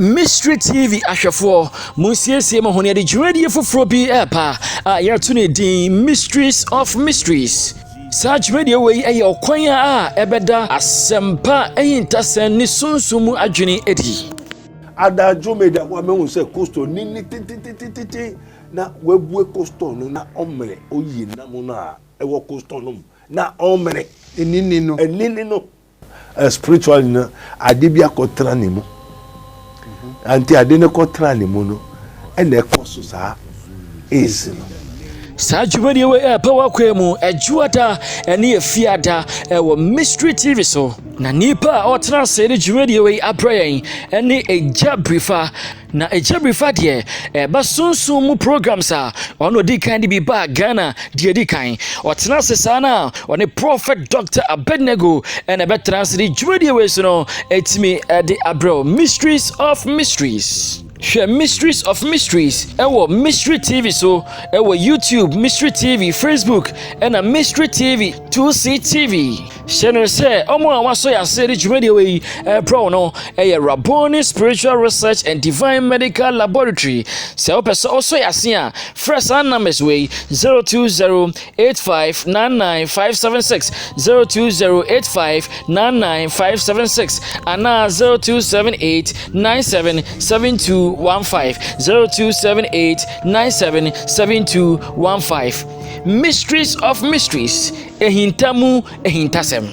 Mystery TV ahwefo musiesie mo hone de dwumadie foforo bi epa a yeto ne din Mysteries of Mysteries. Sa dwumadie we eye okwan a ebeda asempa eyintasen ni sunsumu adwene edi. Ada dwumada wa me won se costo ni titi na webue costo no na omre oyi na mo na ewo costo no na omre enini no spiritual na adebia kotra ni mo anti adene kotra ni mo no ene ekoso sa ezi no sa dwumadie we epa wa kwemu ejuada ene efiada ewo Mystery TV so na nipa otra se de dwumadie we abrayen ene ejabrifa na ejabrifa de ba sunsun mu programs a ono di kan bi ba Ghana de di kan otra se sana one Prophet Dr. Abednego ene betra se de dwumadie we so no etimi de abro Mysteries of Mysteries. Share Mysteries of Mysteries ewo Mystery TV so ewo YouTube Mystery TV, Facebook and a Mystery TV 2C TV. Share say omo awaso ya se de dwumadie we pro no Rabboni Spiritual Research and Divine Medical Laboratory. Se opese also ya se a fresh numbers we 0208599576 0208599576 and 0278977215 0278977215. Mysteries of Mysteries ehintamu ehintasem.